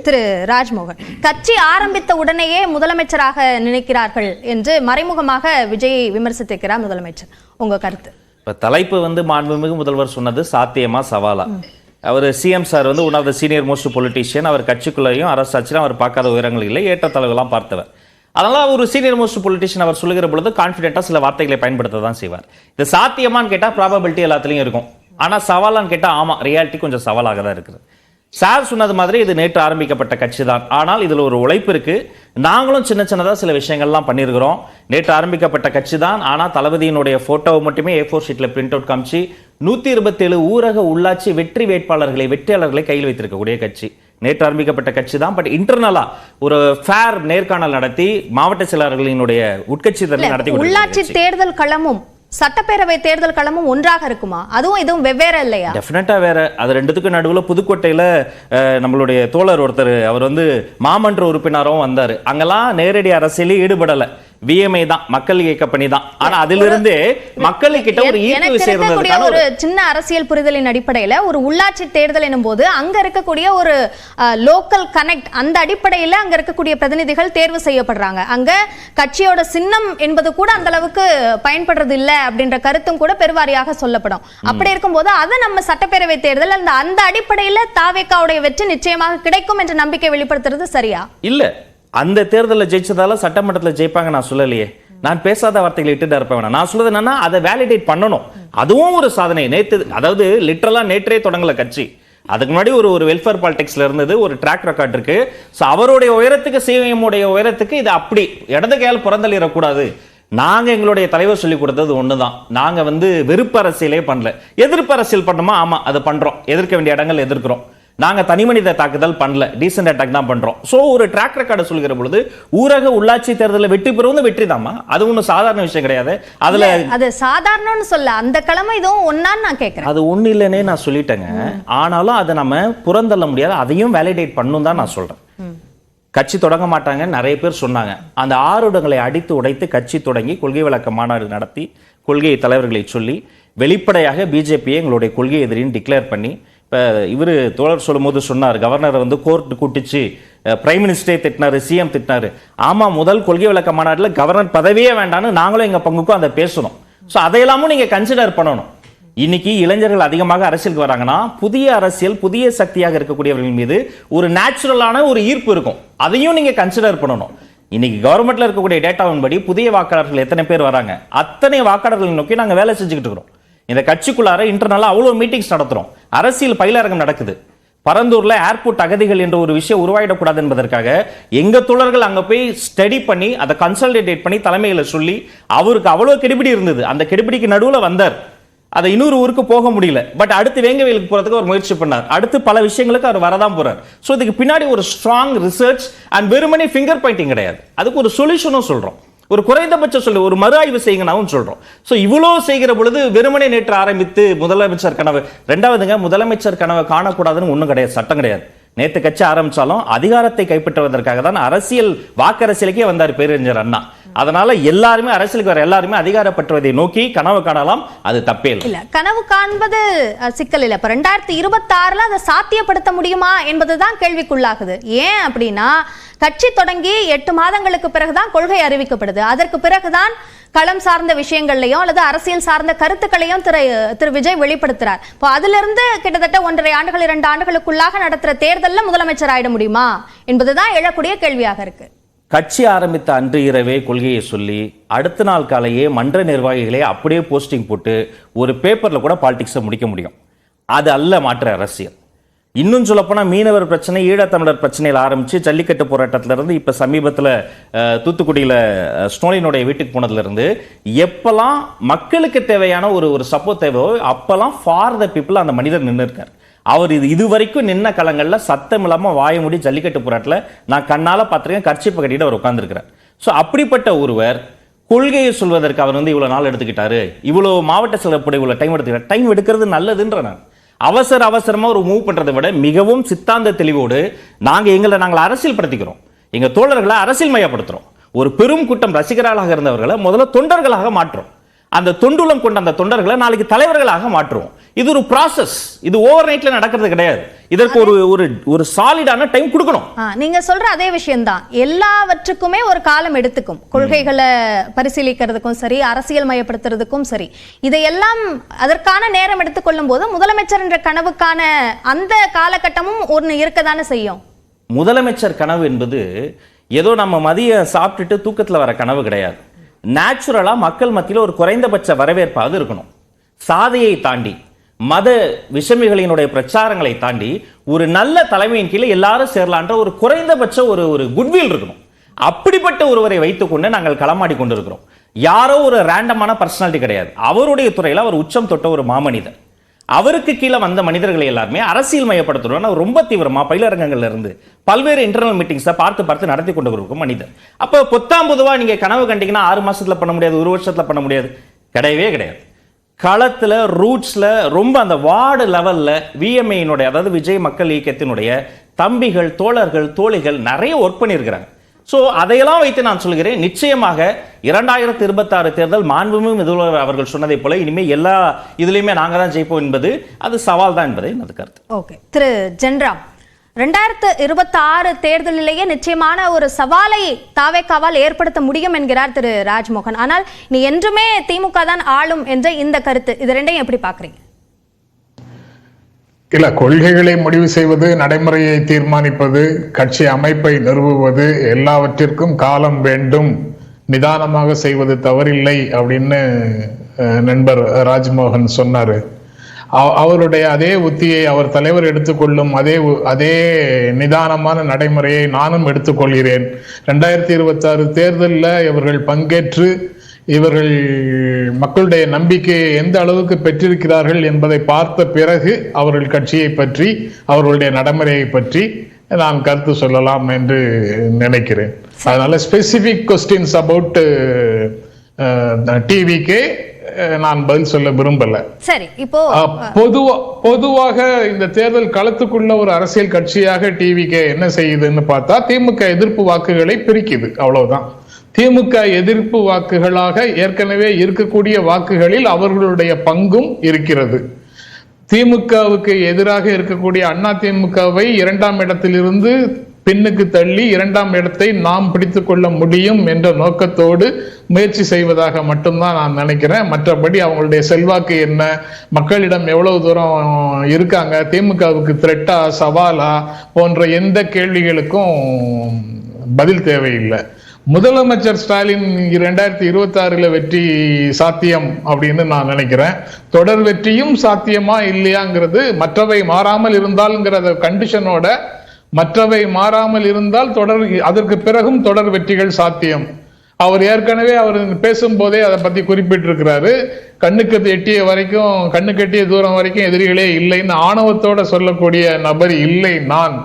திரு ராஜ்மோகன், கட்சி ஆரம்பித்த உடனேயே முதலமைச்சராக நினைக்கிறார்கள் என்று மறைமுகமாக விஜய் விமர்சித்திருக்கிறார் முதலமைச்சர். உங்க கருத்து? தலைப்பு மாண்புமிகு முதல்வர் சொன்னது சாத்தியமா சவாலா? அவர் CM sir one of the senior most politician. அவர் கட்சிக்குள்ளேயும் அரசாட்சியிலும் அவர் பார்க்காத உயரங்கள் இல்லை, ஏற்ற தலைவெல்லாம் பார்த்தவர். அதனால ஒரு சீனியர் மோஸ்ட் பொலிட்டீஷியன் அவர் சொல்லுகிற பொழுது கான்ஃபிடென்ட்டா சில வார்த்தைகளை பயன்படுத்த தான் செய்வார். இது சாத்தியமான்னு கேட்டா ப்ராபபிலிட்டி எல்லாத்துலயும் இருக்கும், ஆனா சவாலான்னு கேட்டா ஆமா ரியாலிட்டி கொஞ்சம் சவாலாக தான் இருக்குது. சார் சொன்னது மாதிரி இது நேற்று ஆரம்பிக்கப்பட்ட கட்சி தான், ஆனால் இதுல ஒரு உழைப்பு இருக்கு. நாங்களும் சின்ன சின்னதா சில விஷயங்கள்லாம் பண்ணியிருக்கிறோம். நேற்று ஆரம்பிக்கப்பட்ட கட்சி தான், ஆனா தளபதியினுடைய போட்டோவை மட்டுமே A4 ஷீட்ல பிரிண்ட் அவுட் காமிச்சு 127 ஊரக உள்ளாட்சி வெற்றி வேட்பாளர்களை வெற்றியாளர்களை கையில் வைத்திருக்கக்கூடிய கட்சி. நேற்று ஆரம்பிக்கப்பட்ட கட்சி தான். பட் இன்டர்னலா ஒரு ஃபேர் நேர்காணல் நடத்தி மாவட்ட செயலாளர்களினுடைய உட்கட்சி நடத்தி உள்ளாட்சி தேர்தல் களமும் சட்டப்பேரவை தேர்தல் களமும் ஒன்றாக இருக்குமா? அதுவும் இதுவும் வெவ்வேறு இல்லையா? டெஃபினட்டா வேற. அது ரெண்டுத்துக்கும் நடுவுல புதுக்கோட்டையில நம்மளுடைய தோழர் ஒருத்தர் அவர் மாமன்ற உறுப்பினரும் வந்தாரு. அங்கெல்லாம் நேரடி அரசியலில் ஈடுபடல, விஎம்ஐ தான், மக்கள் இயக்க பணி தான். ஆனா அதிலிருந்து மக்களுக்கிட்ட ஒரு ஈர்ப்பு சேர்ந்ததுக்கான ஒரு சின்ன அரசியல் புரிதலின் அடிப்படையில ஒரு உள்ளாட்சி தேர்தல் எனும் போது அங்க இருக்கக்கூடிய ஒரு லோக்கல் கனெக்ட், அந்த அடிப்படையில அங்க இருக்கக்கூடிய பிரதிநிதிகள் தேர்வு செய்யப்படுறாங்க. அங்க கட்சியோட சின்னம் என்பது கூட அந்த அளவுக்கு பயன்படுறது இல்ல அப்படின்ற கருத்தும் கூட பெருவாரியாக சொல்லப்படும். அப்படி இருக்கும்போது அதை நம்ம சட்டப்பேரவை தேர்தல் அந்த அடிப்படையில தாவேக்காவுடைய வெற்றி நிச்சயமாக கிடைக்கும் என்ற நம்பிக்கை வெளிப்படுத்துறது சரியா? இல்ல, அந்த தேர்தலில் ஜெயிச்சதால சட்டமன்றத்தில் ஜெயிப்பாங்க நான் சொல்லலையே. நான் பேசாத வார்த்தைகளை இட்டுட்டு இருப்பேன். நான் சொல்றது என்னன்னா அதை வேலிடேட் பண்ணணும். அதுவும் ஒரு சாதனை. நேற்று அதாவது லிட்டரலா நேற்றே தொடங்கல கட்சி. அதுக்கு முன்னாடி ஒரு வெல்ஃபேர் பாலிடிக்ஸ்ல இருந்தது, ஒரு ட்ராக் ரெக்கார்ட் இருக்கு. அவருடைய உயரத்துக்கு சிஎம் உடைய உயரத்துக்கு இது அப்படி இடது கையால் புறந்தள்ளிடக்கூடாது. நாங்க எங்களுடைய தலைவர் சொல்லி கொடுத்தது ஒண்ணுதான். நாங்க வெறுப்பு அரசியலே பண்ணல, எதிர்ப்பு அரசியல் பண்ணோமா? ஆமா, அது பண்றோம். எதிர்க்க வேண்டிய இடங்கள் எதிர்க்கிறோம். நாங்க தனிமனித தாக்குதல் பண்ணல, டீசென்ட் அட்டாக் தான் பண்றோம். சோ ஒரு ட்ராக் ரெக்கார்டு சொல்கிற பொழுது ஊரக உள்ளாட்சி தேர்தலில் வெற்றி பெறுவது வெற்றி தாமா. அது ஒன்றும் சாதாரண விஷயம் கிடையாது. அதுல அது சாதாரணம்னு சொல்ல அந்த கிழமை இதுவும் ஒன்னான்னு நான் கேட்கிறேன். அது ஒண்ணு இல்லைன்னே நான் சொல்லிட்டேங்க. ஆனாலும் அதை நம்ம புறந்தள்ள முடியாது, அதையும் வேலிடேட் பண்ணும் தான் நான் சொல்றேன். கட்சி தொடங்க மாட்டாங்க நிறைய பேர் சொன்னாங்க. அந்த ஆறுடங்களை அடித்து உடைத்து கட்சி தொடங்கி கொள்கை விளக்க மாநாடு நடத்தி கொள்கை தலைவர்களை சொல்லி வெளிப்படையாக பிஜேபியை எங்களுடைய கொள்கை எதிரின்னு டிக்ளேர் பண்ணி, இப்போ இவர் தோழர் சொல்லும் போது சொன்னார், கவர்னர் கோர்ட் கூட்டிச்சு, பிரைம் மினிஸ்டரே திட்டினாரு, சிஎம் திட்டினாரு. ஆமா, முதல் கொள்கை விளக்க மாநாட்டில் கவர்னர் பதவியே வேண்டான்னு நாங்களும் எங்க பங்குக்கும் அதை பேசணும். ஸோ அதையெல்லாமும் நீங்க கன்சிடர் பண்ணணும். இன்னைக்கு இளைஞர்கள் அதிகமாக அரசியலுக்கு வராங்கன்னா புதிய அரசியல் புதிய சக்தியாக இருக்கக்கூடியவர்கள் மீது ஒரு நேச்சுரலான ஒரு ஈர்ப்பு இருக்கும். அதையும் நீங்க கன்சிடர் பண்ணணும். இன்னைக்கு கவர்மெண்ட்ல இருக்கக்கூடிய டேட்டாவின்படி புதிய வாக்காளர்கள் எத்தனை பேர் வராங்க, அத்தனை வாக்காளர்களை நோக்கி நாங்க வேலை செஞ்சுக்கிட்டு இருக்கிறோம். இந்த கட்சிக்குள்ளார இன்டர்னலா அவ்வளவு மீட்டிங்ஸ் நடத்துறோம். அரசியல் பயிலரங்கம் நடக்குது. பரந்தூர்ல ஏர்போர்ட் அகதிகள் என்ற ஒரு விஷயம் உருவாயிடக்கூடாது என்பதற்காக எங்க தோழர்கள் அங்க போய் ஸ்டடி பண்ணி அதை கன்சல்டேட் பண்ணி தலைமையில சொல்லி அவருக்கு அவ்வளவு கெடுபிடி இருந்தது. அந்த கெடுபிடிக்கு நடுவுல வந்தார். அதை இன்னொரு ஊருக்கு போக முடியல. பட் அடுத்து வேங்கவேலுக்கு போறதுக்கு ஒரு முயற்சி பண்ணார். அடுத்து பல விஷயங்களுக்கு அவர் வரதான் போறார். ஸோ இதுக்கு பின்னாடி ஒரு ஸ்ட்ராங் ரிசர்ச் அண்ட் வெறுமனே ஃபிங்கர் பாயிண்டிங் கிடையாது. அதுக்கு ஒரு சொல்யூஷனும் சொல்றோம். ஒரு குறைந்தபட்ச சொல்லு, ஒரு மறு ஆய்வு செய்யுங்கன்னு சொல்றோம். ஸோ இவ்வளோ செய்கிற பொழுது வெறுமனே நேற்று ஆரம்பித்து முதலமைச்சர் கனவு, ரெண்டாவதுங்க முதலமைச்சர் கனவை காணக்கூடாதுன்னு ஒன்றும் கிடையாது, சட்டம் கிடையாது. நேற்று கட்சி ஆரம்பிச்சாலும் அதிகாரத்தை கைப்பற்றுவதற்காக தான் அரசியல் வாக்கரசியலுக்கே வந்தார் பேரறிஞர் அண்ணா. அதனால எல்லாருமே அரசியலுக்கு வர எல்லாருமே அதிகாரப்பற்றுவதை நோக்கி கனவு காணலாம், அது தப்பே இல்லை. கனவு காண்பது சிக்கல் இல்லை. இப்ப 2026 அதை சாத்தியப்படுத்த முடியுமா என்பதுதான் கேள்விக்குள்ளாகுது. ஏன் அப்படின்னா கட்சி தொடங்கி 8 மாதங்களுக்கு பிறகுதான் கொள்கை அறிவிக்கப்படுது. அதற்கு பிறகுதான் களம் சார்ந்த விஷயங்கள்லையும் அல்லது அரசியல் சார்ந்த கருத்துக்களையும் திரு விஜய் வெளிப்படுத்துறார். இப்போ அதுல இருந்து கிட்டத்தட்ட 1.5 ஆண்டுகள் 2 ஆண்டுகளுக்குள்ளாக நடத்துற தேர்தலில் முதலமைச்சர் ஆயிட முடியுமா என்பதுதான் எழக்கூடிய கேள்வியாக இருக்கு. கட்சி ஆரம்பித்த அன்று இரவே கொள்கையை சொல்லி அடுத்த நாள் காலையே மன்ற நிர்வாகிகளே அப்படியே போஸ்டிங் போட்டு ஒரு பேப்பர்ல கூட பாலிடிக்ஸை முடிக்க முடியும். அது அல்ல மாற்று அரசியல். இன்னும் சொல்லப்போனா மீனவர் பிரச்சனை, ஈழத்தமிழர் பிரச்சனையில் ஆரம்பிச்சு ஜல்லிக்கட்டு போராட்டத்திலிருந்து இப்ப சமீபத்தில் தூத்துக்குடியில ஸ்டோலினுடைய வீட்டுக்கு போனதுல இருந்து எப்பெல்லாம் மக்களுக்கு தேவையான ஒரு சப்போர்ட் தேவையோ அப்பெல்லாம் ஃபார் த பீப்புள் அந்த மனிதர் நின்று இருக்கார். அவர் இதுவரைக்கும் நின்ன களங்கள்ல சத்தம் இல்லாம வாய மூடி ஜல்லிக்கட்டு போராட்டத்தில் நான் கண்ணால பார்த்திருக்கேன், கர்ச்சிப்பை கட்டிட்டு அவர் உட்கார்ந்துருக்கிறார். ஸோ அப்படிப்பட்ட ஒருவர் கொள்கையை சொல்வதற்கு அவர் இவ்வளவு நாள் எடுத்துக்கிட்டாரு, இவ்வளவு மாவட்ட செயலப்படி இவ்வளவு டைம் எடுத்துக்கிட்டார். டைம் எடுக்கிறது நல்லதுன்ற நான் அவசரமா ஒரு மூவ் பண்றதை விட மிகவும் சித்தாந்த தெளிவோடு நாங்கள் அரசியல் படுத்திக்கிறோம். எங்க தோழர்களை அரசியல் மயப்படுத்துறோம். ஒரு பெரும் கூட்டம் ரசிகர்களாக இருந்தவர்களை முதல்ல தொண்டர்களாக மாற்றோம். அந்த தொண்டுலம் கொண்ட அந்த தொண்டர்களை நாளைக்கு தலைவர்களாக மாற்றுவோம். இது ஒரு ப்ராசஸ். இது ஓவர் நைட்ல நடக்கிறது கிடையாது. இதற்கு ஒரு ஒரு ஒரு சாலிடான டைம் கொடுக்கணும். நீங்க சொல்ற அதே விஷயம்தான். எல்லாவற்றுக்குமே ஒரு காலம் எடுத்துக்கும். கொள்கைகளை பரிசீலிக்கிறதுக்கும் சரி, அரசியல் மயப்படுத்துறதுக்கும் சரி, இதையெல்லாம் அதற்கான நேரம் எடுத்துக்கொள்ளும் போது முதலமைச்சர் என்ற கனவுக்கான அந்த காலகட்டமும் ஒன்று இருக்கதானே செய்யும். முதலமைச்சர் கனவு என்பது ஏதோ நம்ம மதிய சாப்பிட்டுட்டு தூக்கத்துல வர கனவு கிடையாது. நேச்சுரலா மக்கள் மத்தியில் ஒரு குறைந்தபட்ச வரவேற்பாவது இருக்கணும். சாதியை தாண்டி, மத விஷமிகளினுடைய பிரச்சாரங்களை தாண்டி ஒரு நல்ல தலைமையின் கீழே எல்லாரும் சேரலான்ற ஒரு குறைந்தபட்ச ஒரு குட்வில் இருக்கணும். அப்படிப்பட்ட ஒருவரை வைத்துக்கொண்டு நாங்கள் களமாடி கொண்டிருக்கிறோம். யாரோ ஒரு ரேண்டமான பர்சனாலிட்டி கிடையாது. அவருடைய துறையில் அவர் உச்சம் தொட்ட ஒரு மாமனிதர். அவருக்கு கீழே வந்த மனிதர்களை எல்லாருமே அரசியல் மயப்படுத்தணும் ரொம்ப தீவிரமா பயிலரங்கங்கள்ல இருந்து பல்வேறு இன்டர்னல் மீட்டிங்ஸை பார்த்து நடத்தி கொண்டு இருக்கும் மனிதர். அப்ப பொத்தாம் பொதுவா நீங்க கனவு கண்டீங்கன்னா 6 மாசத்துல பண்ண முடியாது, 1 வருஷத்துல பண்ண முடியாது, கிடையவே கிடையாது. களத்துல ரூட்ஸ்ல ரொம்ப அந்த வார்டு லெவல்ல விஎம்ஐனுடைய, அதாவது விஜய் மக்கள் இயக்கத்தினுடைய தம்பிகள், தோழர்கள், தோழிகள் நிறைய ஒர்க் பண்ணியிருக்கிறாங்க. ஸோ அதையெல்லாம் வைத்து நான் சொல்கிறேன், நிச்சயமாக 2026 தேர்தல் மாண்புமிகு முதல்வர் அவர்கள் சொன்னதை போல இனிமேல் எல்லா இதுலையுமே நாங்கள் தான் ஜெயிப்போம் என்பது அது சவால் தான் என்பதை எனது கருத்து. ஓகே, திரு ஜென்ராம், 2026 தேர்தலிலேயே நிச்சயமான ஒரு சவாலை தாவேக்காவால் ஏற்படுத்த முடியும் என்கிறார் திரு ராஜ்மோகன். ஆனால் நீ என்றுமே திமுக தான் ஆளும் என்ற இந்த கருத்து, இது ரெண்டையும் எப்படி பாக்குறீங்க? இல்ல, கொள்கைகளை முடிவு செய்வது, நடைமுறையை தீர்மானிப்பது, கட்சி அமைப்பை நிறுவுவது எல்லாவற்றிற்கும் காலம் வேண்டும். நிதானமாக செய்வது தவறில்லை அப்படின்னு நண்பர் ராஜ்மோகன் சொன்னாரு. அவருடைய அதே உத்தியை அவர் தலைவர் எடுத்துக்கொள்ளும் அதே நிதானமான நடைமுறையை நானும் எடுத்துக்கொள்கிறேன். 2026 தேர்தலில் இவர்கள் பங்கேற்று இவர்கள் மக்களுடைய நம்பிக்கையை எந்த அளவுக்கு பெற்றிருக்கிறார்கள் என்பதை பார்த்த பிறகு அவர்கள் கட்சியை பற்றி, அவர்களுடைய நடைமுறையை பற்றி நான் கருத்து சொல்லலாம் என்று நினைக்கிறேன். அதனால ஸ்பெசிபிக் கொஸ்டின்ஸ் அபவுட் டிவிக்கே நான் பதில் சொல்ல விரும்பல. சரி, இப்போ பொதுவாக இந்த தேர்தல் களத்துக்குள்ள ஒரு அரசியல் கட்சியாக டிவிகே என்ன செய்யுதுன்னு பார்த்தா, திமுக எதிர்ப்பு வாக்குகளை பிரிக்குது, அவ்வளவுதான். திமுக எதிர்ப்பு வாக்குகளாக ஏற்கனவே இருக்கக்கூடிய வாக்குகளில் அவர்களுடைய பங்கும் இருக்கிறது. திமுகவுக்கு எதிராக இருக்கக்கூடிய அண்ணா திமுகவை 2ஆம் இடத்திலிருந்து பின்னுக்கு தள்ளி 2ஆம் இடத்தை நாம் பிடித்துக் கொள்ள முடியும் என்ற நோக்கத்தோடு முயற்சி செய்வதாக மட்டும்தான் நான் நினைக்கிறேன். மற்றபடி அவங்களுடைய செல்வாக்கு என்ன, மக்களிடம் எவ்வளவு தூரம் இருக்காங்க, திமுகவுக்கு த்ரெட்டா சவாலா போன்ற எந்த கேள்விகளுக்கும் பதில் தேவையில்லை. முதலமைச்சர் ஸ்டாலின் 2026 வெற்றி சாத்தியம் அப்படின்னு நான் நினைக்கிறேன். தொடர் வெற்றியும் சாத்தியமா இல்லையாங்கிறது, மற்றவை மாறாமல் இருந்தால்ங்கிற கண்டிஷனோட, மற்றவை மாறாமல் இருந்தால் அதற்கு பிறகும் தொடர் வெற்றிகள் சாத்தியம். அவர் ஏற்கனவே அவர் பேசும்போதே அதை பத்தி குறிப்பிட்டிருக்கிறாரு. கண்ணுக்கு எட்டிய தூரம் வரைக்கும் எதிரிகளே இல்லைன்னு ஆணவத்தோட சொல்லக்கூடிய நபர் இல்லை நான்.